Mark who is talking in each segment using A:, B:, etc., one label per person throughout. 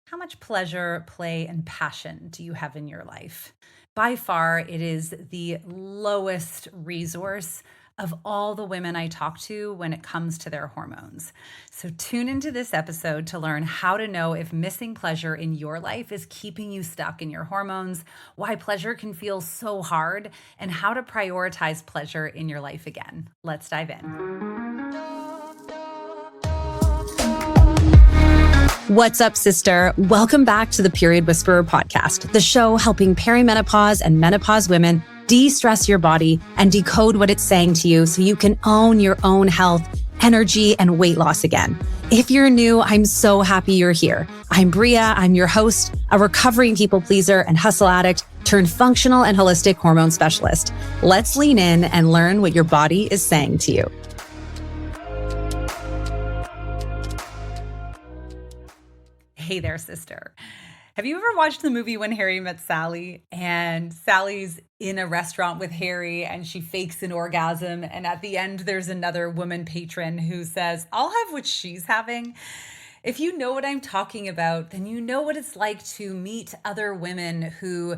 A: How much pleasure, play, and passion do you have in your life? By far, it is the lowest resource of all the women I talk to when it comes to their hormones. So, tune into this episode to learn how to know if missing pleasure in your life is keeping you stuck in your hormones, why pleasure can feel so hard, and how to prioritize pleasure in your life again. Let's dive in. What's up, sister? Welcome back to the Period Whisperer podcast, the show helping perimenopause and menopause women de-stress your body and decode what it's saying to you so you can own your own health, energy, and weight loss again. If you're new, I'm so happy you're here. I'm Bria. I'm your host, a recovering people pleaser and hustle addict turned functional and holistic hormone specialist. Let's lean in and learn what your body is saying to you. Hey there, sister. Have you ever watched the movie When Harry Met Sally? And Sally's in a restaurant with Harry and she fakes an orgasm. And at the end, there's another woman patron who says, I'll have what she's having. If you know what I'm talking about, then you know what it's like to meet other women who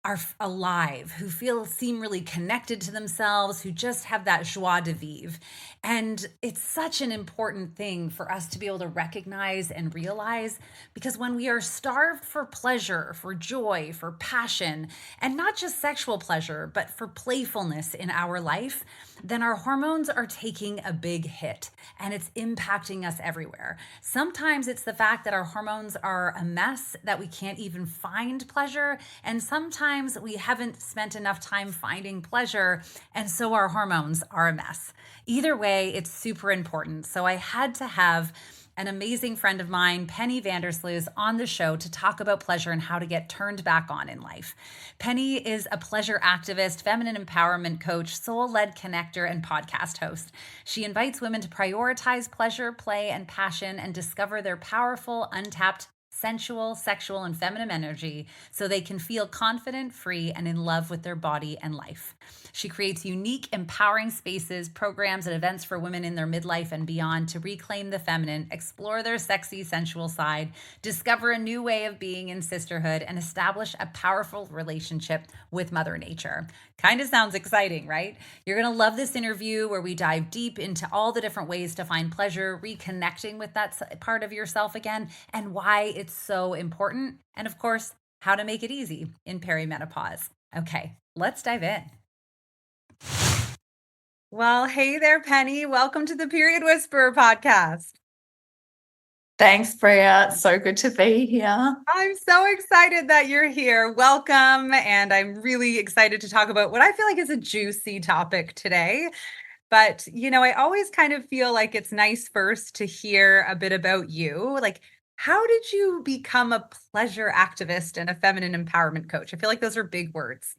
A: are alive, who seem really connected to themselves, who just have that joie de vivre. And it's such an important thing for us to be able to recognize and realize, because when we are starved for pleasure, for joy, for passion, and not just sexual pleasure, but for playfulness in our life, then our hormones are taking a big hit and it's impacting us everywhere. Sometimes it's the fact that our hormones are a mess, that we can't even find pleasure. And sometimes we haven't spent enough time finding pleasure, and so our hormones are a mess. Either way, it's super important. So I had to have an amazing friend of mine, Penny Sluys, on the show to talk about pleasure and how to get turned back on in life. Penny is a pleasure activist, feminine empowerment coach, soul-led connector, and podcast host. She invites women to prioritize pleasure, play, and passion and discover their powerful, untapped sensual, sexual, and feminine energy so they can feel confident, free, and in love with their body and life. She creates unique, empowering spaces, programs, and events for women in their midlife and beyond to reclaim the feminine, explore their sexy, sensual side, discover a new way of being in sisterhood, and establish a powerful relationship with Mother Nature. Kind of sounds exciting, right? You're going to love this interview where we dive deep into all the different ways to find pleasure, reconnecting with that part of yourself again, and why it's so important. And of course, how to make it easy in perimenopause. Okay, let's dive in. Well, hey there, Penny. Welcome to the Period Whisperer podcast.
B: Thanks, Bria. It's so good to be here.
A: I'm so excited that you're here. Welcome. And I'm really excited to talk about what I feel like is a juicy topic today. But, I always kind of feel like it's nice first to hear a bit about you. Like, how did you become a pleasure activist and a feminine empowerment coach? I feel like those are big words.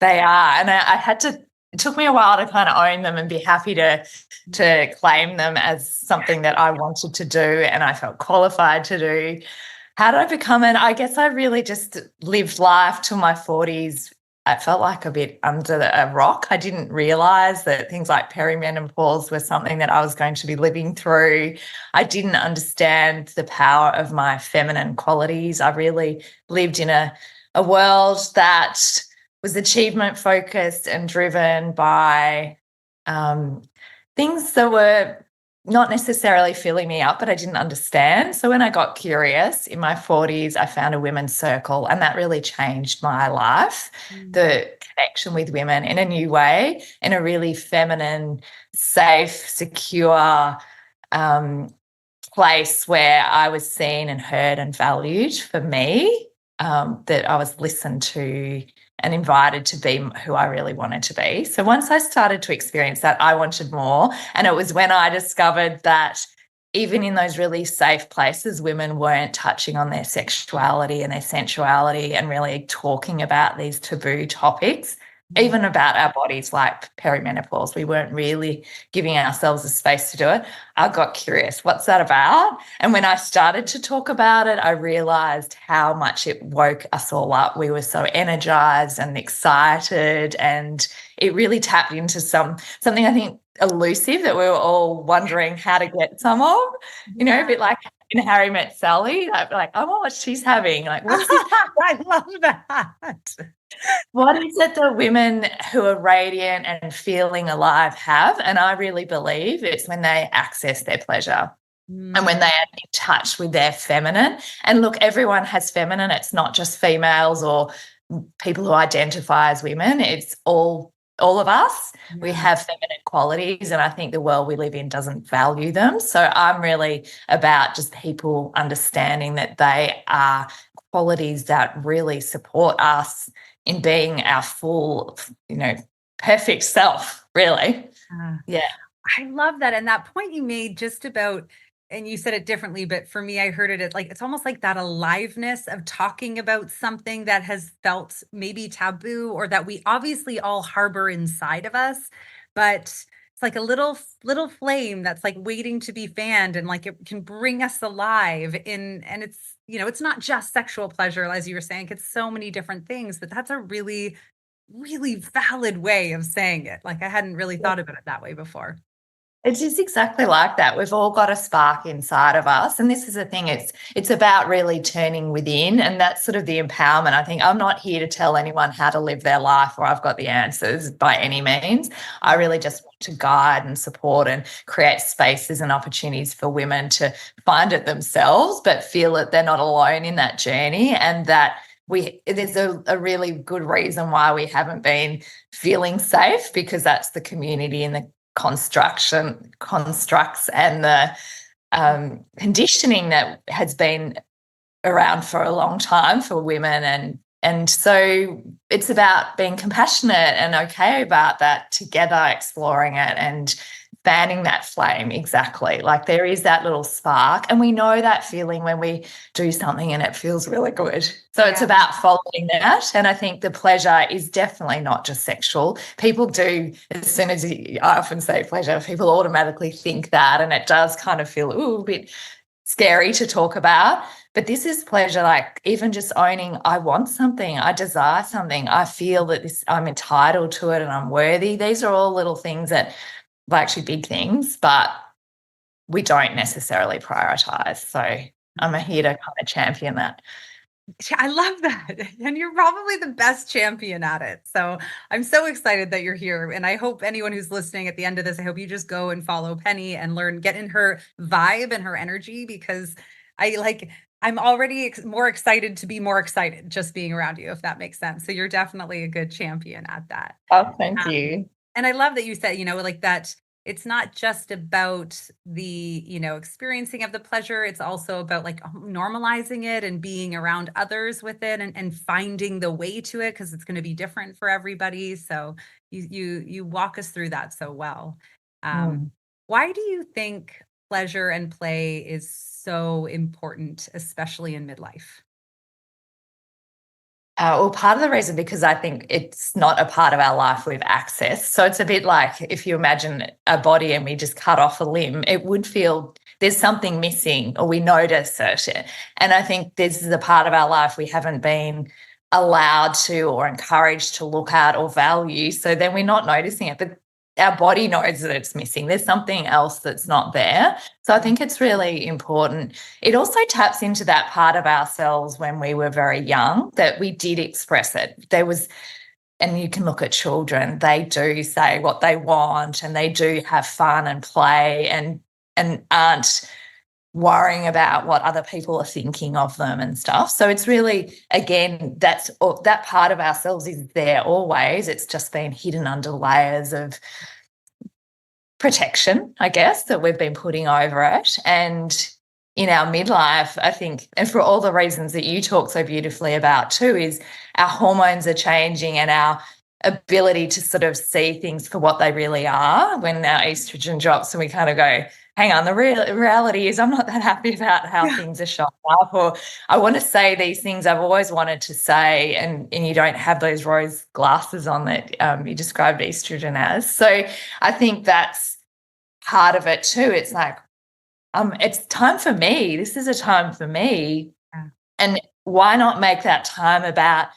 B: They are. And I had to, it took me a while to kind of own them and be happy to claim them as something that I wanted to do and I felt qualified to do. How did I become it? I guess I really just lived life till my 40s. I felt like a bit under a rock. I didn't realize that things like perimenopause were something that I was going to be living through. I didn't understand the power of my feminine qualities. I really lived in a world that was achievement focused and driven by things that were not necessarily filling me up, but I didn't understand. So when I got curious in my 40s, I found a women's circle, and that really changed my life. The connection with women in a new way, in a really feminine, safe, secure place where I was seen and heard and valued for me, that I was listened to and invited to be who I really wanted to be. So once I started to experience that, I wanted more. And it was when I discovered that even in those really safe places, women weren't touching on their sexuality and their sensuality and really talking about these taboo topics, even about our bodies like perimenopause. We weren't really giving ourselves a space to do it. I got curious, what's that about? And when I started to talk about it, I realized how much it woke us all up. We were so energized and excited, and it really tapped into something I think elusive that we were all wondering how to get some of, a bit like in Harry Met Sally. Like, I want what she's having. Like, what's this?
A: I love that.
B: What is it that women who are radiant and feeling alive have? And I really believe it's when they access their pleasure. And when they are in touch with their feminine. And look, everyone has feminine. It's not just females or people who identify as women. It's all of us.
A: Yeah.
B: We have feminine qualities, and I think the world we live in doesn't value them. So I'm really about just people understanding that they are qualities that really support us in being our full, perfect self, really. Yeah.
A: I love that. And that point you made just about, and you said it differently, but for me, I heard it as like, it's almost like that aliveness of talking about something that has felt maybe taboo or that we obviously all harbor inside of us, but it's like a little flame that's like waiting to be fanned, and like it can bring us alive in, and it's, it's not just sexual pleasure, as you were saying, it's so many different things, but that's a really, really valid way of saying it. Like I hadn't really thought about it that way before.
B: It is exactly like that. We've all got a spark inside of us. And this is the thing, it's about really turning within. And that's sort of the empowerment. I think I'm not here to tell anyone how to live their life or I've got the answers by any means. I really just want to guide and support and create spaces and opportunities for women to find it themselves, but feel that they're not alone in that journey, and that there's a really good reason why we haven't been feeling safe, because that's the community and the constructs and the conditioning that has been around for a long time for women, and so it's about being compassionate and okay about that together, exploring it and fanning that flame. Exactly. Like there is that little spark, and we know that feeling when we do something and it feels really good. So it's about following that. And I think the pleasure is definitely not just sexual. People do, as soon as I often say pleasure, people automatically think that, and it does kind of feel a bit scary to talk about. But this is pleasure, like even just owning, I want something, I desire something, I feel that I'm entitled to it and I'm worthy. These are all little things that are actually big things, but we don't necessarily prioritize. So I'm here to kind of champion that.
A: I love that. And you're probably the best champion at it. So I'm so excited that you're here. And I hope anyone who's listening at the end of this, I hope you just go and follow Penny and learn, get in her vibe and her energy, because I'm already more excited to be more excited just being around you, if that makes sense. So you're definitely a good champion at that.
B: Oh, thank you.
A: And I love that you said, like that it's not just about the, experiencing of the pleasure. It's also about like normalizing it and being around others with it, and finding the way to it, because it's going to be different for everybody. So you walk us through that so well. Why do you think pleasure and play is so important, especially in midlife?
B: Well, part of the reason, because I think it's not a part of our life we've accessed. So it's a bit like if you imagine a body and we just cut off a limb, it would feel there's something missing, or we notice it. And I think this is a part of our life we haven't been allowed to or encouraged to look at or value. So then we're not noticing it, but our body knows that it's missing. There's something else that's not there. So I think it's really important. It also taps into that part of ourselves when we were very young that we did express it. And you can look at children, they do say what they want and they do have fun and play and aren't worrying about what other people are thinking of them and stuff. So it's really, again, that part of ourselves is there always. It's just been hidden under layers of protection, I guess, that we've been putting over it. And in our midlife, I think, and for all the reasons that you talk so beautifully about too, is our hormones are changing and our ability to sort of see things for what they really are when our estrogen drops and we kind of go, hang on, the reality is I'm not that happy about how things are showing up, or I want to say these things I've always wanted to say, and you don't have those rose glasses on that you described estrogen as. So I think that's part of it too. It's like, it's time for me. This is a time for me. Yeah. And why not make that time about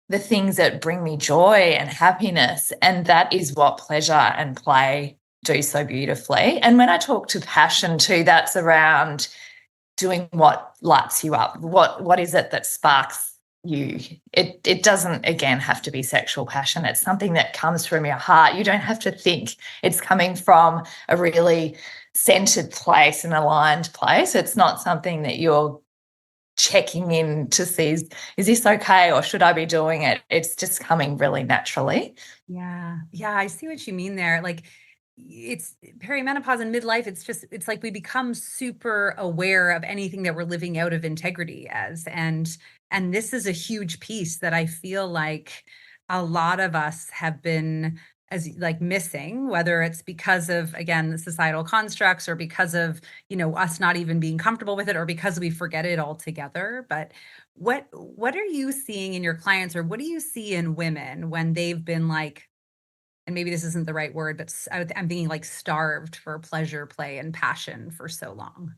B: the things that bring me joy and happiness? And that is what pleasure and play do so beautifully. And when I talk to passion too, that's around doing what lights you up. What is it that sparks you? It doesn't, again, have to be sexual passion. It's something that comes from your heart. You don't have to think. It's coming from a really centered place, an aligned place. It's not something that you're checking in to see, is this okay, or should I be doing it? It's just coming really naturally.
A: Yeah. Yeah, I see what you mean there. Like, it's perimenopause and midlife, it's like we become super aware of anything that we're living out of integrity as. And this is a huge piece that I feel like a lot of us have been as like missing, whether it's because of, again, the societal constructs, or because of, us not even being comfortable with it, or because we forget it altogether. But what are you seeing in your clients, or what do you see in women when they've been like, and maybe this isn't the right word, but I'm thinking like starved for pleasure, play, and passion for so long?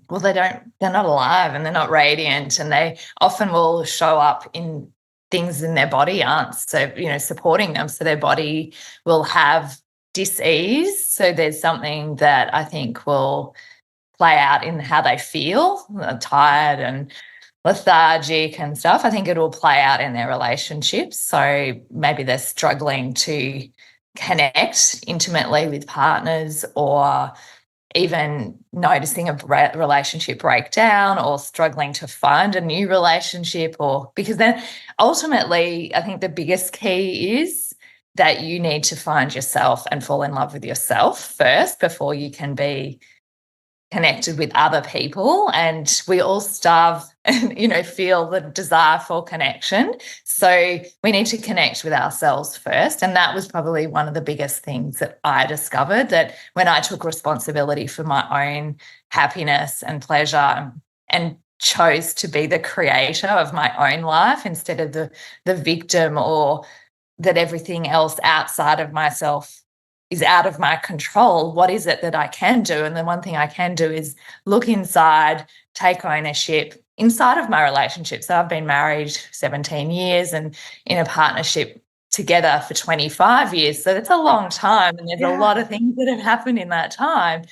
B: Well, they're not alive and they're not radiant, and they often will show up in things in their body aren't so, supporting them. So their body will have dis-ease. So there's something that I think will play out in how they feel, tired and lethargic and stuff. I think it will play out in their relationships. So maybe they're struggling to connect intimately with partners, or even noticing a relationship breakdown, or struggling to find a new relationship, or because then ultimately I think the biggest key is that you need to find yourself and fall in love with yourself first before you can be connected with other people. And we all starve and feel the desire for connection, so we need to connect with ourselves first. And that was probably one of the biggest things that I discovered, that when I took responsibility for my own happiness and pleasure, and chose to be the creator of my own life instead of the victim, or that everything else outside of myself is out of my control. What is it that I can do? And the one thing I can do is look inside, take ownership inside of my relationship. So I've been married 17 years and in a partnership together for 25 years. So that's a long time, and there's a
A: Yeah.
B: lot of things that have happened in that time.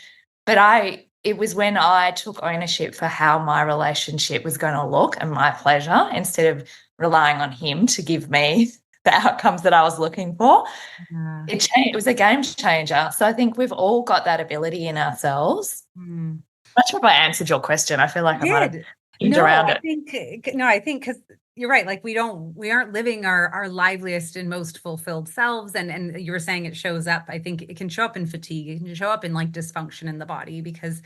B: But it was when I took ownership for how my relationship was going to look and my pleasure, instead of relying on him to give me the outcomes that I was looking for.
A: Yeah.
B: It changed. It was a game changer. So I think we've all got that ability in ourselves.
A: Mm.
B: Not sure if I answered your question. I feel like I might have
A: Did.
B: zoomed
A: No,
B: around
A: I
B: it.
A: think no, I think because you're right. Like we aren't living our liveliest and most fulfilled selves. And you were saying it shows up. I think it can show up in fatigue. It can show up in like dysfunction in the body, because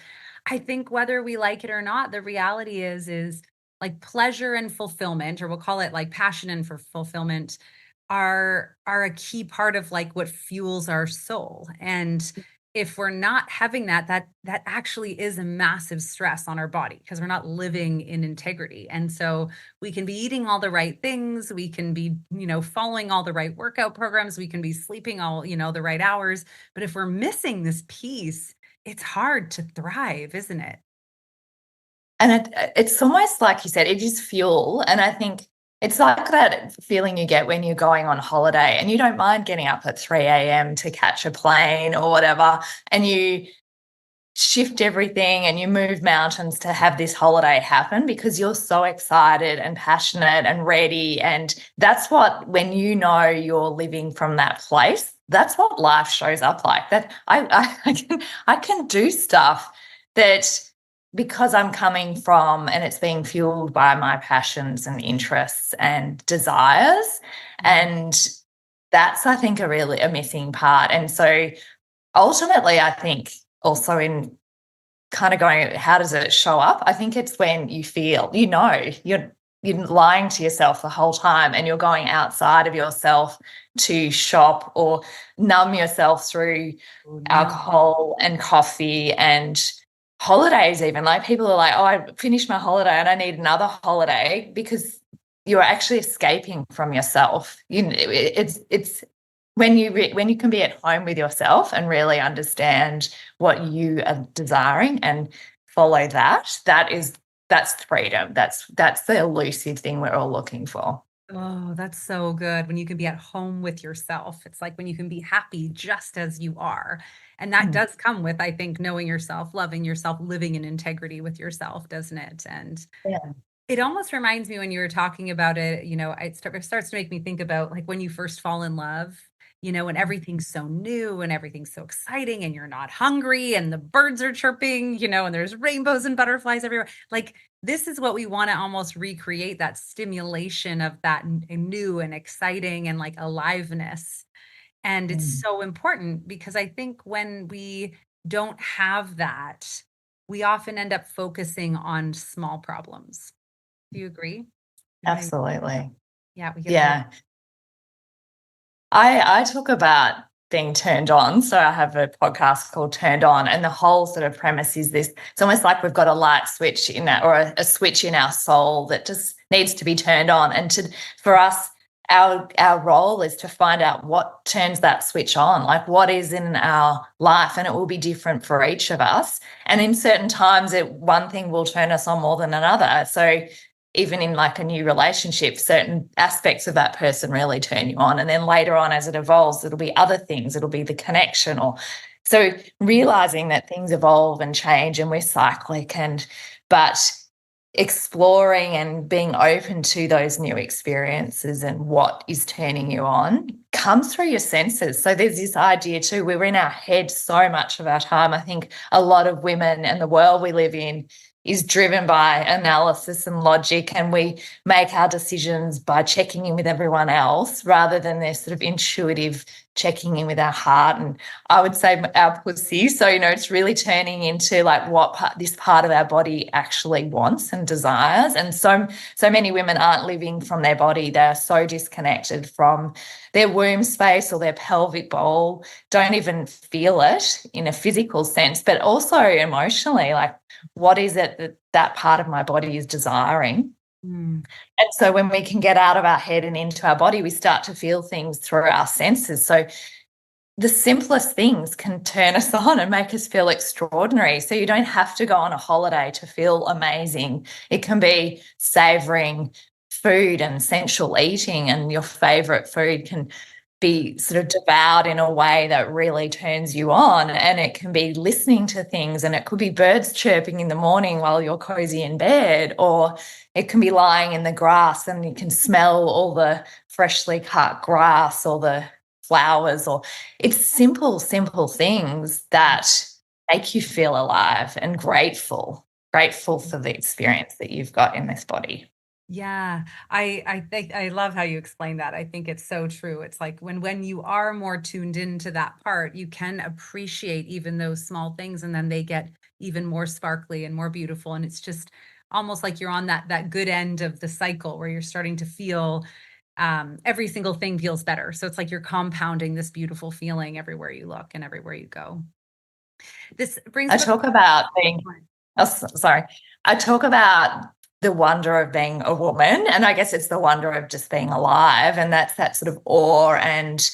A: I think whether we like it or not, the reality is like pleasure and fulfillment, or we'll call it like passion and for fulfillment, are a key part of like what fuels our soul. And if we're not having that actually is a massive stress on our body, because we're not living in integrity. And so we can be eating all the right things, we can be, following all the right workout programs, we can be sleeping all, the right hours, but if we're missing this piece, it's hard to thrive, isn't it?
B: And it's almost like you said, it is fuel. And I think it's like that feeling you get when you're going on holiday and you don't mind getting up at 3 a.m. to catch a plane or whatever, and you shift everything and you move mountains to have this holiday happen because you're so excited and passionate and ready. And that's what, when you're living from that place, that's what life shows up like. That I can do stuff that, because I'm coming from, and it's being fueled by my passions and interests and desires. And that's, I think, a missing part. And so ultimately, I think also in kind of going, how does it show up? I think it's when you feel, you're lying to yourself the whole time, and you're going outside of yourself to shop or numb yourself through
A: Oh, yeah.
B: alcohol and coffee and holidays. Even like people are like, oh, I finished my holiday and I need another holiday, because you're actually escaping from yourself. It's when you can be at home with yourself and really understand what you are desiring and follow that. That's freedom. That's the elusive thing we're all looking for.
A: Oh, that's so good when you can be at home with yourself. It's like when you can be happy just as you are. And that does come with, I think, knowing yourself, loving yourself, living in integrity with yourself, doesn't it? And
B: Yeah.
A: it almost reminds me when you were talking about it, it starts to make me think about like when you first fall in love, and everything's so new and everything's so exciting and you're not hungry and the birds are chirping, and there's rainbows and butterflies everywhere. Like this is what we want to almost recreate, that stimulation of that new and exciting and like aliveness. And it's
B: Mm.
A: so important because I think when we don't have that, we often end up focusing on small problems. Do you agree? You know what I mean?
B: Absolutely.
A: Yeah, we get really
B: Yeah. I talk about being turned on. So I have a podcast called Turned On, and the whole sort of premise is this. It's almost like we've got a light switch in that, or a switch in our soul that just needs to be turned on. And for us, our role is to find out what turns that switch on, like what is in our life, and it will be different for each of us. And in certain times, one thing will turn us on more than another. So even in like a new relationship, certain aspects of that person really turn you on. And then later on, as it evolves, it'll be other things, it'll be the connection. Or so realizing that things evolve and change and we're cyclic, but exploring and being open to those new experiences and what is turning you on comes through your senses. So there's this idea too, we're in our head so much of our time. I think a lot of women and the world we live in is driven by analysis and logic, and we make our decisions by checking in with everyone else rather than their sort of intuitive checking in with our heart. And I would say our pussy. So, it's really turning into like what this part of our body actually wants and desires. And so many women aren't living from their body. They're so disconnected from their womb space or their pelvic bowl, don't even feel it in a physical sense, but also emotionally, like what is it that part of my body is desiring?
A: Mm.
B: And so when we can get out of our head and into our body, we start to feel things through our senses. So the simplest things can turn us on and make us feel extraordinary. So you don't have to go on a holiday to feel amazing. It can be savoring food and sensual eating, and your favorite food can be sort of devoured in a way that really turns you on. And it can be listening to things, and it could be birds chirping in the morning while you're cozy in bed, or it can be lying in the grass and you can smell all the freshly cut grass or the flowers, or it's simple things that make you feel alive and grateful for the experience that you've got in this body.
A: Yeah, I think I love how you explain that. I think it's so true. It's like when you are more tuned into that part, you can appreciate even those small things, and then they get even more sparkly and more beautiful. And it's just almost like you're on that good end of the cycle where you're starting to feel every single thing feels better. So it's like you're compounding this beautiful feeling everywhere you look and everywhere you go. This brings
B: I
A: up
B: talk about being sorry. I talk about the wonder of being a woman, and I guess it's the wonder of just being alive, and that's that sort of awe. And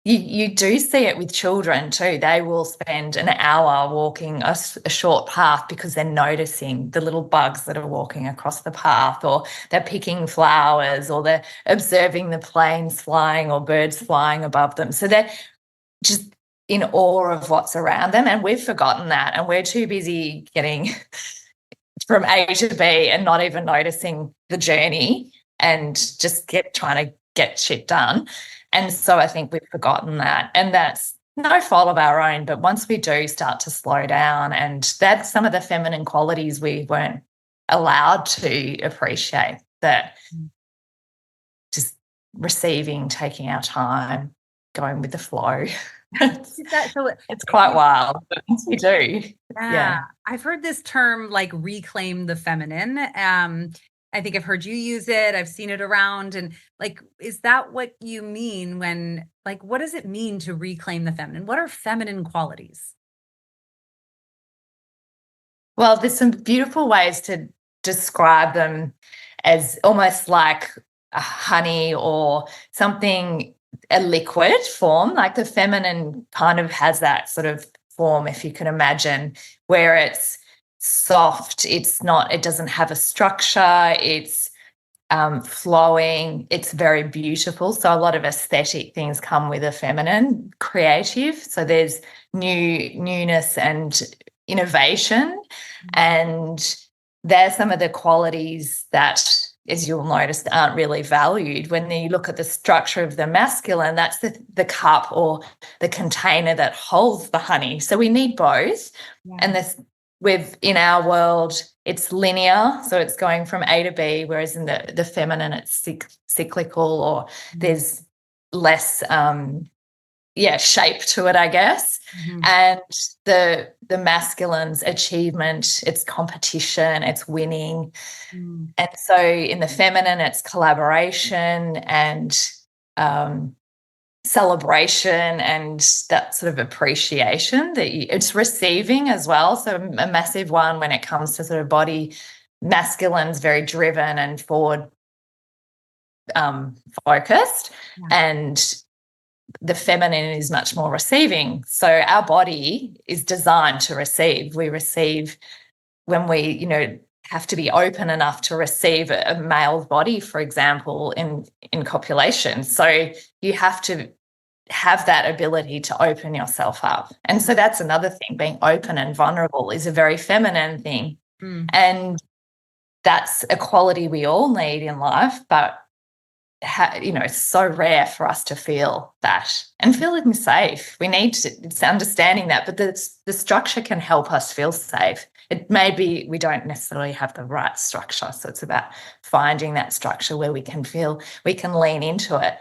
B: you do see it with children too. They will spend an hour walking a short path because they're noticing the little bugs that are walking across the path, or they're picking flowers, or they're observing the planes flying or birds flying above them. So they're just in awe of what's around them, and we've forgotten that, and we're too busy getting from A to B and not even noticing the journey and just trying to get shit done. And so I think we've forgotten that, and that's no fault of our own. But once we do start to slow down, and that's some of the feminine qualities we weren't allowed to appreciate, that just receiving, taking our time, going with the flow. it's,
A: is that so
B: it's quite wild, but once we do,
A: yeah,
B: yeah.
A: I've heard this term like reclaim the feminine. I think I've heard you use it. I've seen it around. And like, is that what you mean when, like, what does it mean to reclaim the feminine? What are feminine qualities?
B: Well, there's some beautiful ways to describe them, as almost like a honey or something, a liquid form. Like the feminine kind of has that sort of form, if you can imagine, where it's soft, it doesn't have a structure, it's flowing. It's very beautiful. So a lot of aesthetic things come with a feminine creative. So there's newness and innovation, and they're some of the qualities that, as you'll notice, aren't really valued. When you look at the structure of the masculine, that's the cup or the container that holds the honey. So we need both.
A: Yeah.
B: And in our world, it's linear, so it's going from A to B, whereas in the feminine, it's cyclical, or there's less shape to it, I guess. And the masculine's achievement, it's competition, it's winning. And so in the feminine, it's collaboration and celebration and that sort of appreciation that it's receiving as well. So a massive one when it comes to sort of body. Masculine's very driven and forward focused, and the feminine is much more receiving. So our body is designed to receive. We receive when we, have to be open enough to receive a male body, for example, in copulation. So you have to have that ability to open yourself up. And so that's another thing. Being open and vulnerable is a very feminine thing. And that's a quality we all need in life, but it's so rare for us to feel that and feeling safe. We need to, it's understanding that, but the structure can help us feel safe. It may be we don't necessarily have the right structure, so it's about finding that structure where we can feel we can lean into it.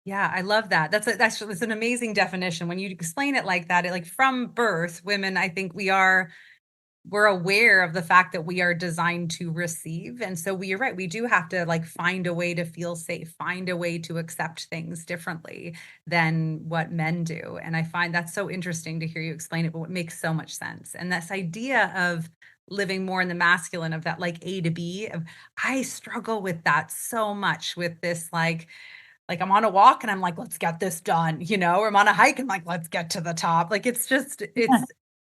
A: Yeah, I love that. That's an amazing definition. When you explain it like that, like from birth, women, I think we're aware of the fact that we are designed to receive. And so you're right. We do have to like find a way to feel safe, find a way to accept things differently than what men do. And I find that's so interesting to hear you explain it, but it makes so much sense. And this idea of living more in the masculine, of that like A to B, I struggle with that so much, with this like I'm on a walk and I'm like, let's get this done, or I'm on a hike and like, let's get to the top. Like, it's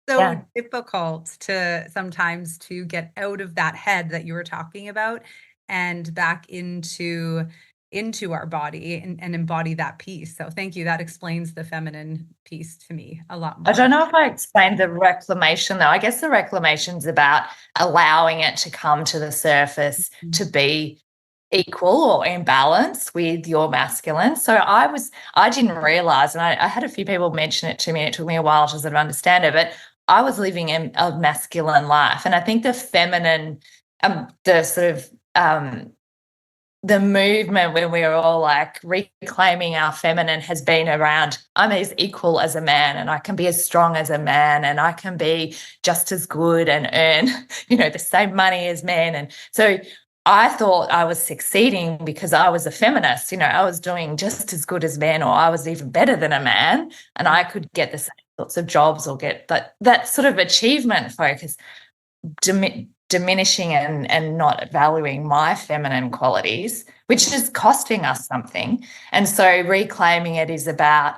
A: so difficult to sometimes to get out of that head that you were talking about and back into our body and embody that piece. So thank you. That explains the feminine piece to me a lot more.
B: I don't know if I explained the reclamation, though. I guess the reclamation's about allowing it to come to the surface, to be equal or in balance with your masculine. So I didn't realize, and I had a few people mention it to me, and it took me a while to sort of understand it, but I was living a masculine life. And I think the feminine, the sort of the movement when we were all like reclaiming our feminine has been around, I'm as equal as a man and I can be as strong as a man and I can be just as good and earn, the same money as men. And so I thought I was succeeding because I was a feminist. I was doing just as good as men, or I was even better than a man, and I could get the same sorts of jobs or get that sort of achievement focus, diminishing and not valuing my feminine qualities, which is costing us something. And so reclaiming it is about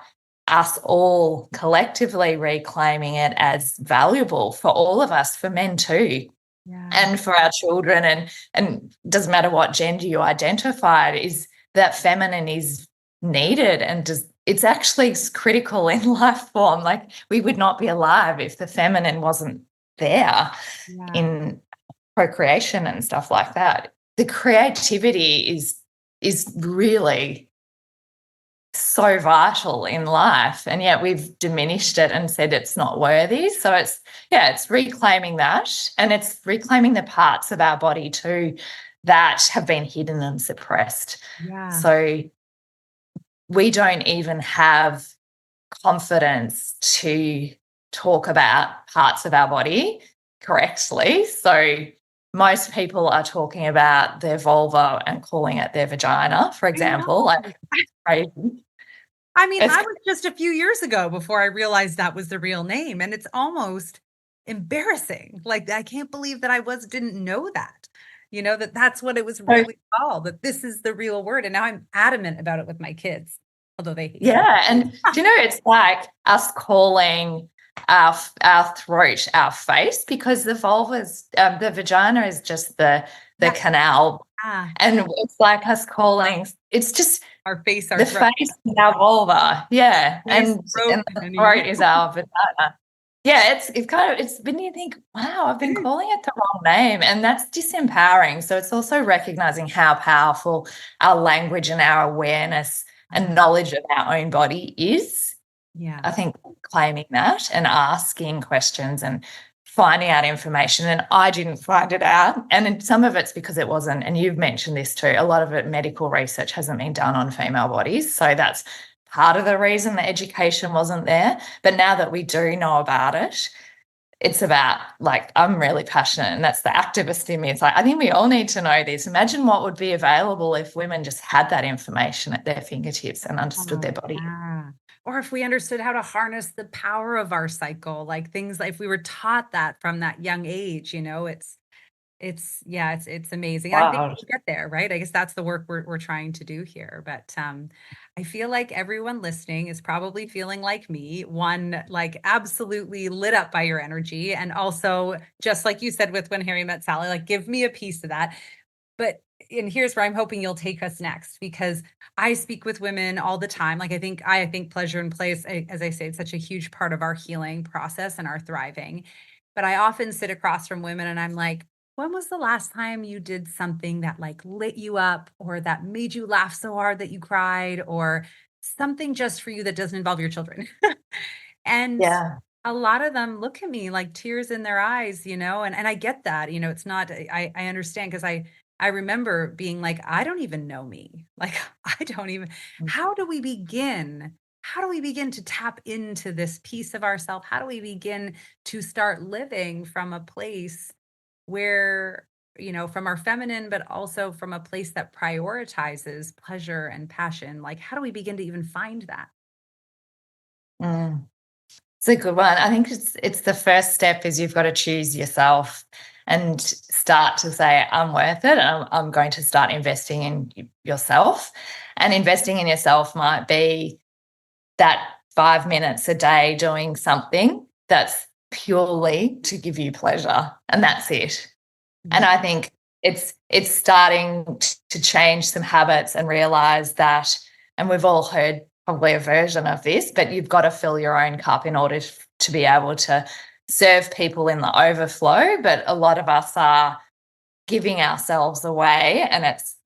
B: us all collectively reclaiming it as valuable for all of us, for men too. Yeah. And for our children, and doesn't matter what gender you identify, is that feminine is needed, and it's actually critical in life form. Like, we would not be alive if the feminine wasn't there in procreation and stuff like that. The creativity is really so vital in life, and yet we've diminished it and said it's not worthy. So it's reclaiming that, and it's reclaiming the parts of our body too that have been hidden and suppressed. So we don't even have confidence to talk about parts of our body correctly. So most people are talking about their vulva and calling it their vagina, for example. Like, it's crazy.
A: I mean, that was just a few years ago before I realized that was the real name. And it's almost embarrassing. Like, I can't believe that I didn't know that, that's what it was really called, that this is the real word. And now I'm adamant about it with my kids, although they hate it.
B: And it's like us calling our throat our face, because the vulva is, the vagina is just the canal
A: Ah,
B: And it's like us calling, it's just
A: our face, our
B: the
A: throat.
B: face is our vulva. Yeah.
A: Nice throat,
B: And the
A: honey.
B: throat is our vagina. Yeah, it's kind of, it's when you think, wow, I've
A: It
B: been
A: is.
B: calling it the wrong name. And that's disempowering. So it's also recognizing how powerful our language and our awareness and
A: Ah,
B: knowledge of our own body is.
A: yeah.
B: I think claiming that and asking questions and finding out information. And I didn't find it out. And some of it's because it wasn't, and you've mentioned this too, a lot of it, medical research hasn't been done on female bodies. So that's part of the reason the education wasn't there. But now that we do know about it, it's about, like, I'm really passionate, and that's the activist in me. It's like, I think we all need to know this. Imagine what would be available if women just had that information at their fingertips and understood
A: Oh,
B: their body.
A: yeah. Or if we understood how to harness the power of our cycle, like things like if we were taught that from that young age, it's yeah, it's amazing, and I think
B: Wow.
A: we'll get there, right? I guess that's the work we're trying to do here, but, I feel like everyone listening is probably feeling like me, one, like, absolutely lit up by your energy, and also, just like you said with When Harry Met Sally, like, give me a piece of that. But and here's where I'm hoping you'll take us next, because I speak with women all the time. Like I think pleasure and play is, as I say, it's such a huge part of our healing process and our thriving. But I often sit across from women and I'm like, when was the last time you did something that like lit you up or that made you laugh so hard that you cried or something just for you that doesn't involve your children? And
B: Yeah.
A: a lot of them look at me like tears in their eyes, and I get that, it's not I understand because I remember being like, I don't even know me. Like I don't even how do we begin? How do we begin to tap into this piece of ourselves? How do we begin to start living from a place where, from our feminine, but also from a place that prioritizes pleasure and passion? Like, how do we begin to even find that?
B: Mm. It's a good one. I think it's the first step is you've got to choose yourself and start to say, I'm worth it. I'm going to start investing in yourself. And investing in yourself might be that 5 minutes a day doing something that's purely to give you pleasure. And that's it. And
A: Yeah.
B: I think it's starting to change some habits and realize that, and we've all heard probably a version of this, but you've got to fill your own cup in order to be able to serve people in the overflow. But a lot of us are giving ourselves away, and it's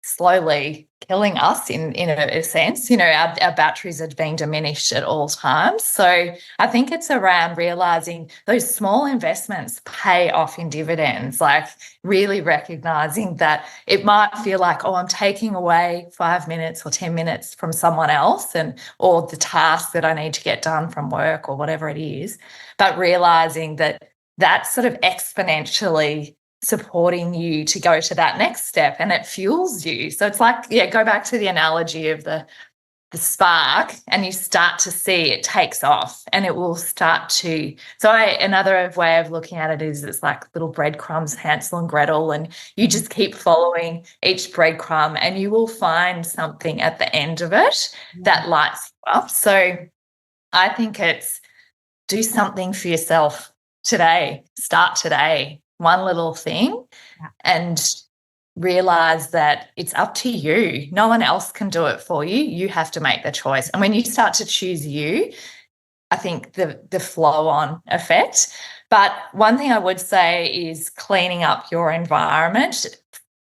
B: slowly killing us in a sense. Our batteries are being diminished at all times. So I think it's around realizing those small investments pay off in dividends, like really recognizing that it might feel like, oh, I'm taking away 5 minutes or 10 minutes from someone else or the task that I need to get done from work or whatever it is, but realizing that that's sort of exponentially supporting you to go to that next step, and it fuels you. So it's like, yeah, go back to the analogy of the spark, and you start to see it takes off, and it will start to. So another way of looking at it is it's like little breadcrumbs, Hansel and Gretel, and you
A: Mhm.
B: just keep following each breadcrumb, and you will find something at the end of it
A: Yeah.
B: that lights you up. So I think it's do something for yourself today. Start today, one little thing,
A: Yeah.
B: and realize that it's up to you. No one else can do it for you. You have to make the choice. And when you start to choose you, I think the flow on effect. But one thing I would say is cleaning up your environment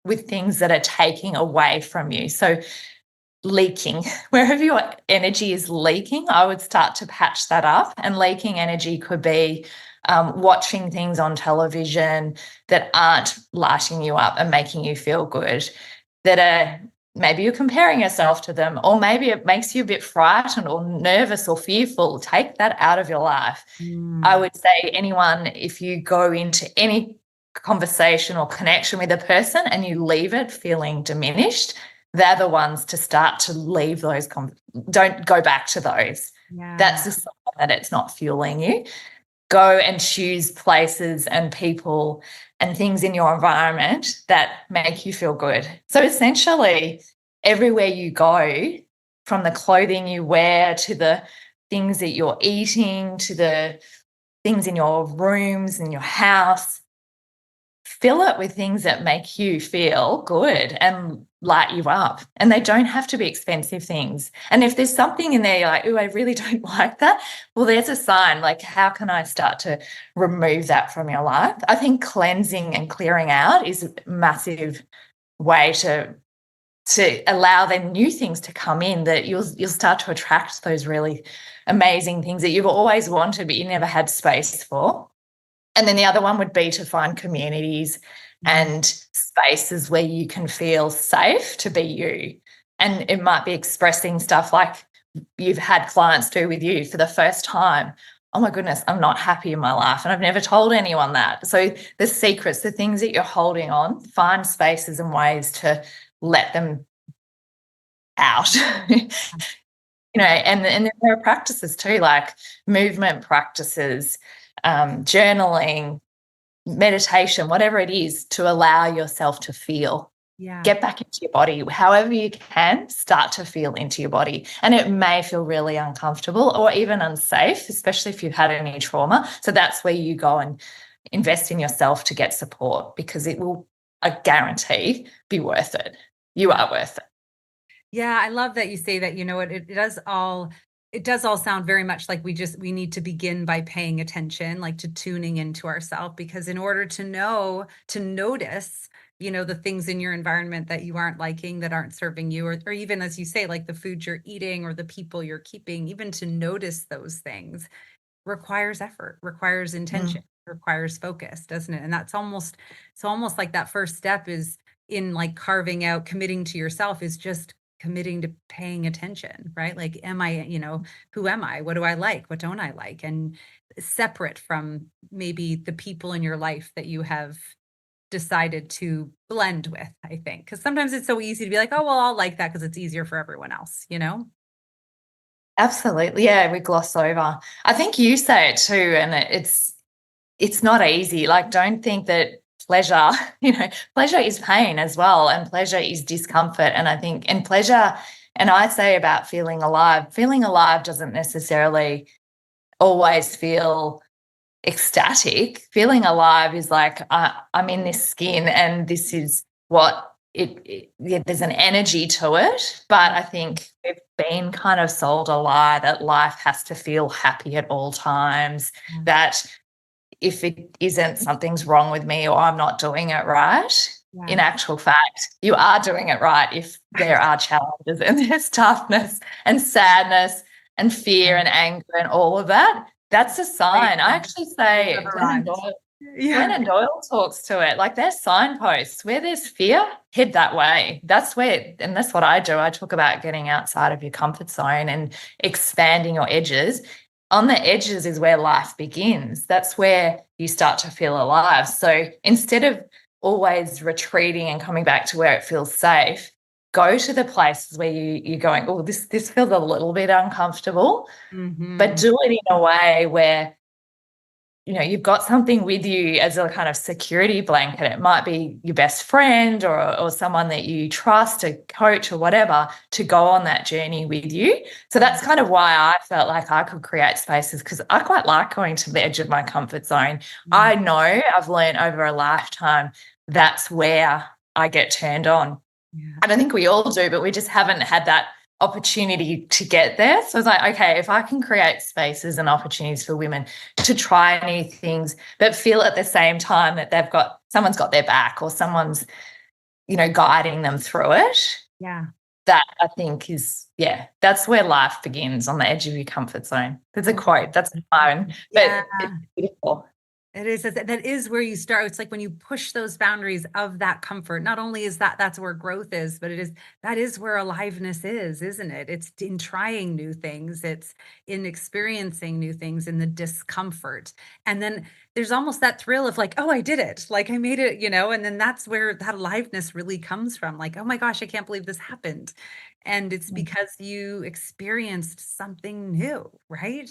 B: with things that are taking away from you. So leaking, wherever your energy is leaking, I would start to patch that up. And leaking energy could be watching things on television that aren't lighting you up and making you feel good, that are maybe you're comparing yourself to them, or maybe it makes you a bit frightened or nervous or fearful. Take that out of your life. I
A: Mm.
B: would say anyone, if you go into any conversation or connection with a person and you leave it feeling diminished, they're the ones to start to leave those. Don't go back to those.
A: Yeah.
B: That's the sign that it's not fueling you. Go and choose places and people and things in your environment that make you feel good. So essentially, everywhere you go, from the clothing you wear to the things that you're eating to the things in your rooms, in your house, fill it with things that make you feel good and light you up. And they don't have to be expensive things. And if there's something in there you're like, oh, I really don't like that, well, there's a sign. Like, how can I start to remove that from your life? I think cleansing and clearing out is a massive way to allow then new things to come in, that you'll start to attract those really amazing things that you've always wanted but you never had space for. And then the other one would be to find communities and spaces where you can feel safe to be you. And it might be expressing stuff like you've had clients do with you for the first time. Oh my goodness, I'm not happy in my life and I've never told anyone that. So the secrets, the things that you're holding on, find spaces and ways to let them out. And then there are practices too, like movement practices, journaling, meditation, whatever it is, to allow yourself to feel.
A: Yeah.
B: Get back into your body. However you can, start to feel into your body. And it may feel really uncomfortable or even unsafe, especially if you've had any trauma. So that's where you go and invest in yourself to get support, because it will, I guarantee, be worth it. You are worth it.
A: Yeah, I love that you say that. It does all sound very much like we need to begin by paying attention, like to tuning into ourselves, because in order to notice, the things in your environment that you aren't liking, that aren't serving you, or even, as you say, like the food you're eating or the people you're keeping, even to notice those things requires effort, requires intention, requires focus, doesn't it? And it's almost like that first step is in like carving out, committing to yourself, is just committing to paying attention, right? Like, who am I? What do I like? What don't I like? And separate from maybe the people in your life that you have decided to blend with, I think. Because sometimes it's so easy to be like, oh, well, I'll like that because it's easier for everyone else,
B: Absolutely. Yeah, we gloss over. I think you say it too, and it's not easy. Like, don't think that pleasure, pleasure is pain as well, and pleasure is discomfort. And I think, and pleasure, and I say about feeling alive doesn't necessarily always feel ecstatic. Feeling alive is like, I'm in this skin and this is what there's an energy to it. But I think we've been kind of sold a lie that life has to feel happy at all times, that if it isn't, something's wrong with me or I'm not doing it right. Yeah. In actual fact, you are doing it right if there are challenges and there's toughness and sadness and fear and anger and all of that. That's a sign. I actually say, Glennon Doyle talks to it, like there's signposts. Where there's fear, head that way. That's where, and that's what I do. I talk about getting outside of your comfort zone and expanding your edges. On the edges is where life begins. That's where you start to feel alive. So instead of always retreating and coming back to where it feels safe, go to the places where you're going, oh, this feels a little bit uncomfortable, but do it in a way where, you've got something with you as a kind of security blanket. It might be your best friend or someone that you trust, a coach or whatever, to go on that journey with you. So that's kind of why I felt like I could create spaces, because I quite like going to the edge of my comfort zone. I know I've learned over a lifetime that's where I get turned on. And I think we all do, but we just haven't had that opportunity to get there. So it's like, okay, if I can create spaces and opportunities for women to try new things, but feel at the same time that someone's got their back or someone's, guiding them through it.
A: Yeah.
B: That I think is, that's where life begins, on the edge of your comfort zone. There's a quote, that's mine, but it's beautiful.
A: It is. That is where you start. It's like when you push those boundaries of that comfort, not only is that's where growth is, but that is where aliveness is, isn't it? It's in trying new things. It's in experiencing new things in the discomfort. And then there's almost that thrill of like, oh, I did it. Like I made it, and then that's where that aliveness really comes from. Like, oh my gosh, I can't believe this happened. And it's because you experienced something new, right?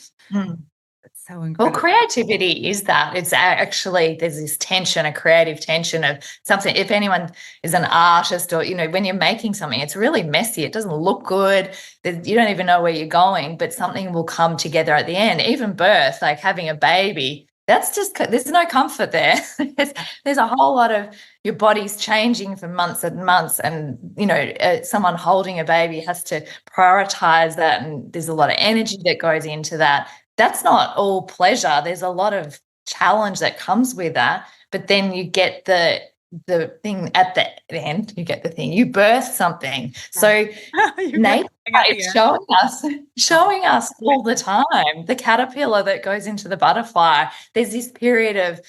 A: It's so incredible.
B: Well, creativity is that. It's actually, there's this tension, a creative tension of something. If anyone is an artist or, when you're making something, it's really messy. It doesn't look good. You don't even know where you're going, but something will come together at the end. Even birth, like having a baby, that's just, there's no comfort there. There's a whole lot of your body's changing for months and months, and someone holding a baby has to prioritize that, and there's a lot of energy that goes into that. That's not all pleasure. There's a lot of challenge that comes with that, but then you get the thing at the end. You birth something. So nature is showing us all the time. The caterpillar that goes into the butterfly, there's this period of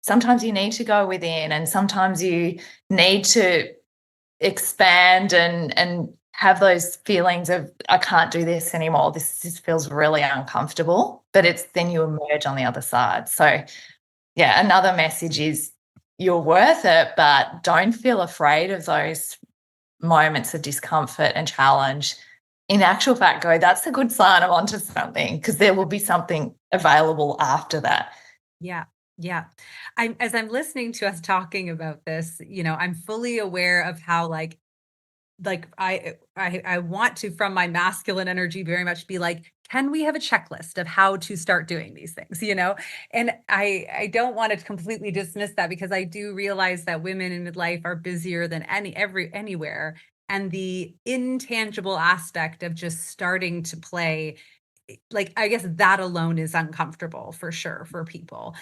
B: sometimes you need to go within, and sometimes you need to expand and have those feelings of, I can't do this anymore. This feels really uncomfortable, but it's then you emerge on the other side. So yeah, another message is you're worth it, but don't feel afraid of those moments of discomfort and challenge. In actual fact, go, that's a good sign I'm onto something, because there will be something available after that.
A: Yeah. Yeah. As I'm listening to us talking about this, I'm fully aware of how like I want to, from my masculine energy, very much be like, can we have a checklist of how to start doing these things, and I don't want to completely dismiss that, because I do realize that women in midlife are busier than anywhere, and the intangible aspect of just starting to play, like, I guess that alone is uncomfortable for sure for people.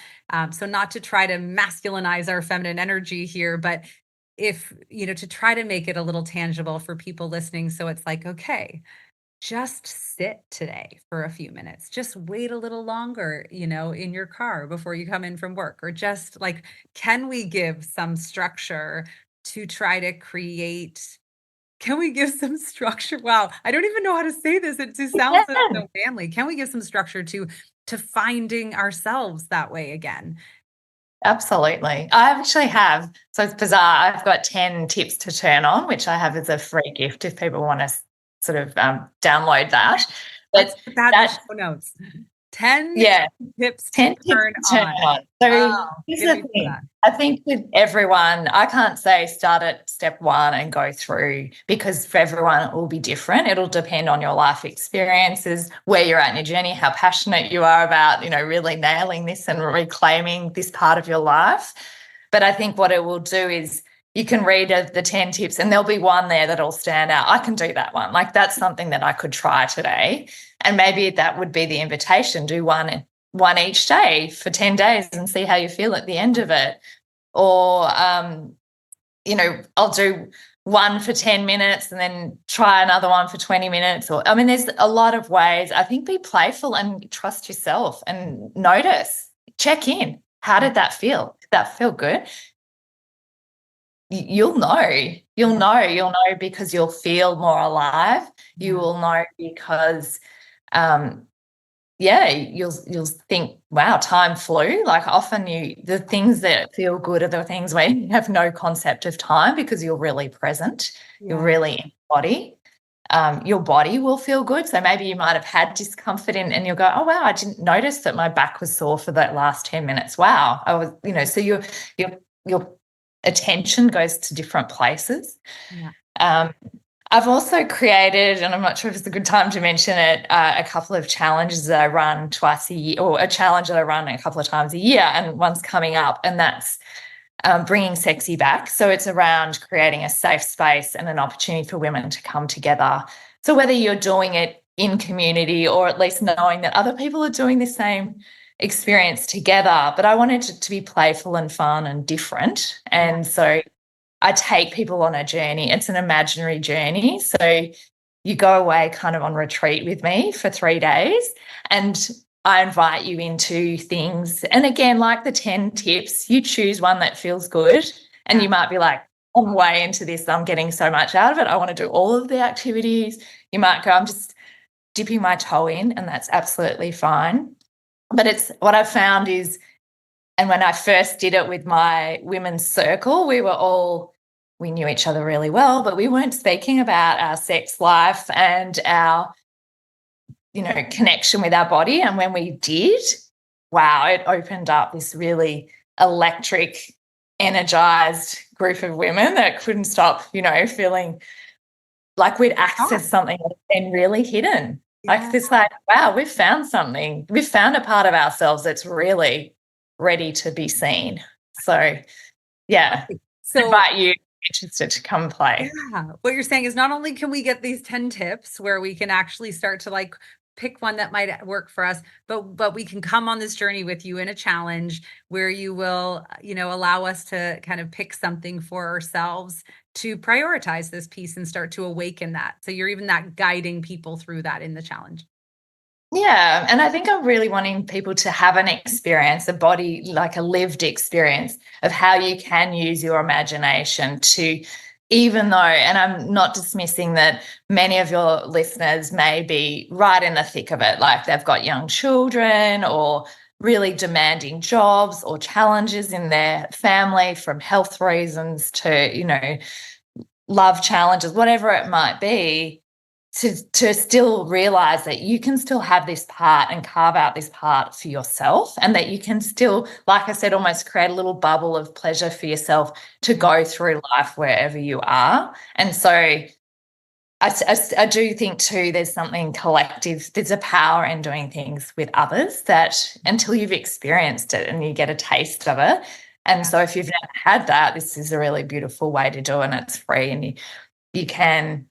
A: So not to try to masculinize our feminine energy here, but if, to try to make it a little tangible for people listening. So it's like, okay, just sit today for a few minutes, just wait a little longer, in your car before you come in from work, or just like, can we give some structure to try to create can we give some structure? Wow, I don't even know how to say this. It just sounds so manly. Can we give some structure to finding ourselves that way again?
B: Absolutely. I actually have, so it's bizarre, I've got 10 tips to turn on, which I have as a free gift if people want to sort of download that.
A: Let's put that in the show notes. 10 tips to turn on.
B: So here's the thing. I think with everyone, I can't say start at step one and go through, because for everyone it will be different. It'll depend on your life experiences, where you're at in your journey, how passionate you are about, really nailing this and reclaiming this part of your life. But I think what it will do is you can read the 10 tips and there'll be one there that'll stand out. I can do that one. Like, that's something that I could try today. And maybe that would be the invitation. Do one each day for 10 days and see how you feel at the end of it. Or, I'll do one for 10 minutes and then try another one for 20 minutes. There's a lot of ways. I think be playful and trust yourself and notice, check in. How did that feel? Did that feel good? You'll know because you'll feel more alive. You will know because you'll think, wow, time flew. Like, often the things that feel good are the things where you have no concept of time, because you're really present. You're really in body. Your body will feel good. So maybe you might have had discomfort and you'll go, oh, wow, I didn't notice that my back was sore for that last 10 minutes. Wow. I was, so your attention goes to different places. I've also created, and I'm not sure if it's a good time to mention it, a couple of challenges that I run twice a year, or a challenge that I run a couple of times a year, and one's coming up, and that's bringing sexy back. So it's around creating a safe space and an opportunity for women to come together. So whether you're doing it in community or at least knowing that other people are doing the same experience together, but I wanted it to be playful and fun and different. And so I take people on a journey. It's an imaginary journey. So you go away kind of on retreat with me for 3 days, and I invite you into things. And again, like the 10 tips, you choose one that feels good, and you might be like, I'm way into this. I'm getting so much out of it. I want to do all of the activities. You might go, I'm just dipping my toe in, and that's absolutely fine. But it's what I've found is, and when I first did it with my women's circle, we knew each other really well, but we weren't speaking about our sex life and our, connection with our body. And when we did, wow, it opened up this really electric, energized group of women that couldn't stop, feeling like we'd accessed something that had been really hidden. Like, this, like, wow, we've found something. We've found a part of ourselves that's really ready to be seen. So, yeah,
A: So
B: invite you interested to come play.
A: yeah, what you're saying is not only can we get these 10 tips where we can actually start to like pick one that might work for us, but we can come on this journey with you in a challenge where you will, allow us to kind of pick something for ourselves to prioritize this piece and start to awaken that. So you're even that guiding people through that in the challenge.
B: Yeah. And I think I'm really wanting people to have an experience, a body, like a lived experience of how you can use your imagination to, even though, and I'm not dismissing that many of your listeners may be right in the thick of it, like they've got young children or really demanding jobs or challenges in their family from health reasons to, love challenges, whatever it might be, to still realize that you can still have this part and carve out this part for yourself, and that you can still, like I said, almost create a little bubble of pleasure for yourself to go through life wherever you are. And so I do think too, there's something collective, there's a power in doing things with others that until you've experienced it and you get a taste of it. And so if you've never had that, this is a really beautiful way to do it, and it's free, and you can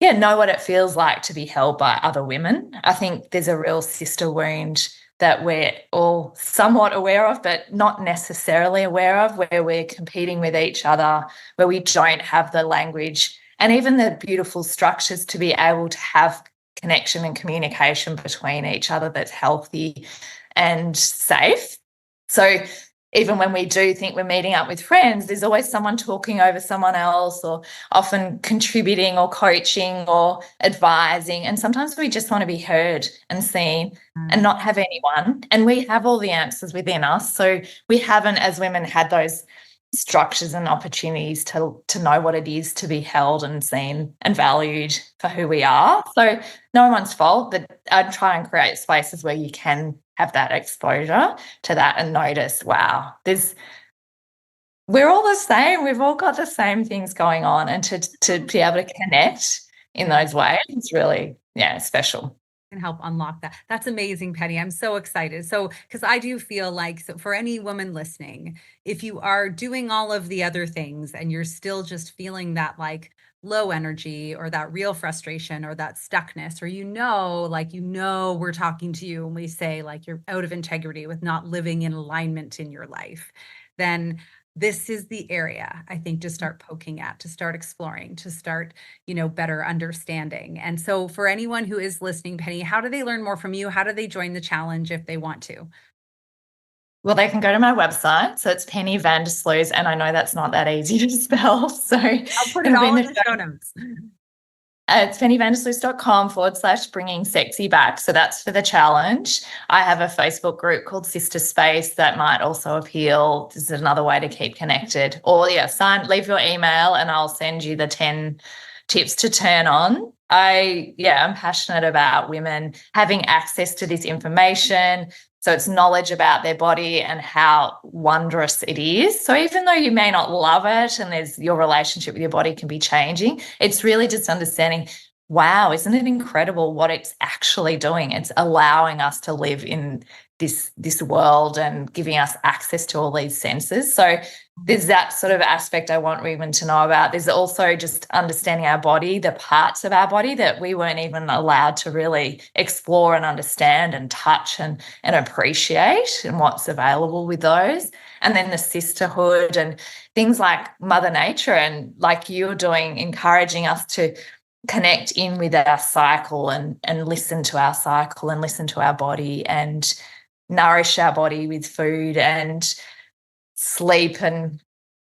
B: know what it feels like to be held by other women. I think there's a real sister wound that we're all somewhat aware of, but not necessarily aware of, where we're competing with each other, where we don't have the language and even the beautiful structures to be able to have connection and communication between each other that's healthy and safe. So even when we do think we're meeting up with friends, there's always someone talking over someone else, or often contributing or coaching or advising. And sometimes we just want to be heard and seen and not have anyone. And we have all the answers within us. So we haven't, as women, had those structures and opportunities to know what it is to be held and seen and valued for who we are. So no one's fault, but I'd try and create spaces where you can have that exposure to that and notice, wow, we're all the same. We've all got the same things going on, and to be able to connect in those ways is really, special.
A: Can help unlock that. That's amazing, Penny. I'm so excited. So, because I do feel like, so for any woman listening, if you are doing all of the other things and you're still just feeling that like low energy or that real frustration or that stuckness, or we're talking to you and we say like you're out of integrity with not living in alignment in your life, then this is the area I think to start poking at, to start exploring, to start, better understanding. And so for anyone who is listening, Penny, how do they learn more from you? How do they join the challenge if they want to?
B: Well, they can go to my website. So it's Penny van der Sluys, and I know that's not that easy to spell. So
A: I'll put it all in the show notes.
B: It's pennyvandersluys.com/bringing sexy back. So that's for the challenge. I have a Facebook group called Sister Space that might also appeal. This is another way to keep connected. Or leave your email and I'll send you the 10 tips to turn on. I'm passionate about women having access to this information. So it's knowledge about their body and how wondrous it is. So even though you may not love it and your relationship with your body can be changing, it's really just understanding, wow, isn't it incredible what it's actually doing? It's allowing us to live in this world and giving us access to all these senses. So there's that sort of aspect I want women to know about. There's also just understanding our body, the parts of our body that we weren't even allowed to really explore and understand and touch and appreciate, and what's available with those. And then the sisterhood and things like Mother Nature, and like you're doing, encouraging us to connect in with our cycle and listen to our cycle and listen to our body and nourish our body with food and sleep and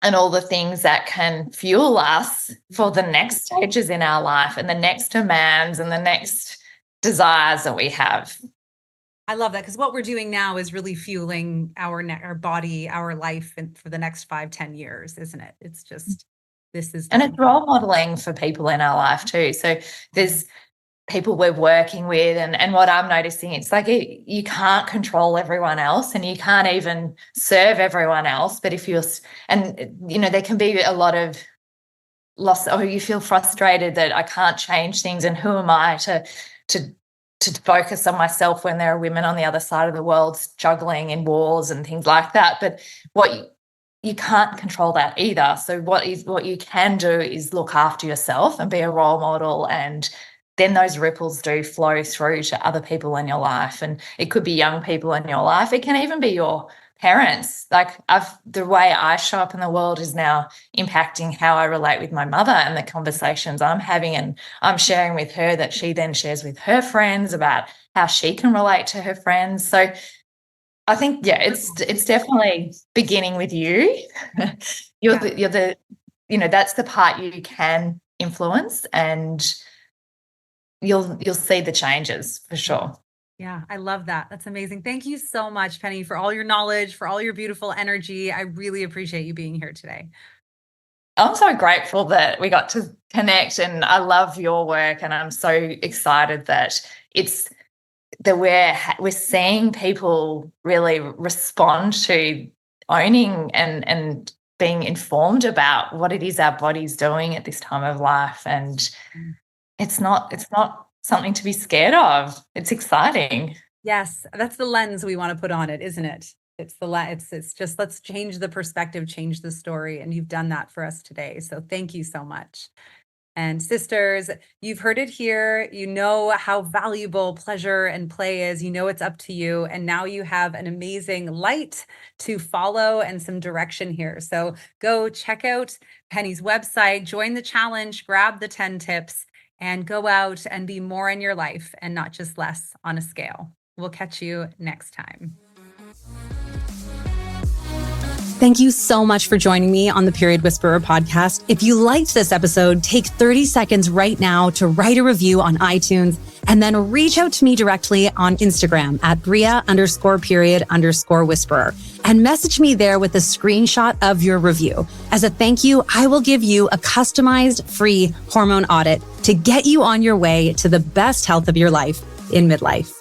B: all the things that can fuel us for the next stages in our life and the next demands and the next desires that we have.
A: I love that, because what we're doing now is really fueling our body, our life, and for the next 5-10 years, isn't it? It's just,
B: and it's role modeling for people in our life too. So there's people we're working with, and what I'm noticing, it's like you can't control everyone else and you can't even serve everyone else. But there can be a lot of loss, or you feel frustrated that I can't change things, and who am I to to focus on myself when there are women on the other side of the world juggling in wars and things like that. But you can't control that either. So what you can do is look after yourself and be a role model, and then those ripples do flow through to other people in your life. And it could be young people in your life. It can even be your parents. Like the way I show up in the world is now impacting how I relate with my mother and the conversations I'm having, and I'm sharing with her that she then shares with her friends about how she can relate to her friends. So I think, yeah, it's definitely beginning with you. You're the that's the part you can influence, and you'll see the changes for sure.
A: Yeah, I love that. That's amazing. Thank you so much, Penny, for all your knowledge, for all your beautiful energy. I really appreciate you being here today.
B: I'm so grateful that we got to connect, and I love your work, and I'm so excited that we're seeing people really respond to owning and being informed about what it is our body's doing at this time of life. And it's not something to be scared of. It's exciting.
A: Yes, that's the lens we want to put on it, isn't it? It's just, let's change the perspective, change the story. And you've done that for us today. So thank you so much. And sisters, you've heard it here. You know how valuable pleasure and play is. You know it's up to you. And now you have an amazing light to follow and some direction here. So go check out Penny's website, join the challenge, grab the 10 tips, and go out and be more in your life and not just less on a scale. We'll catch you next time. Thank you so much for joining me on the Period Whisperer podcast. If you liked this episode, take 30 seconds right now to write a review on iTunes, and then reach out to me directly on Instagram at Bria_period_whisperer and message me there with a screenshot of your review. As a thank you, I will give you a customized free hormone audit to get you on your way to the best health of your life in midlife.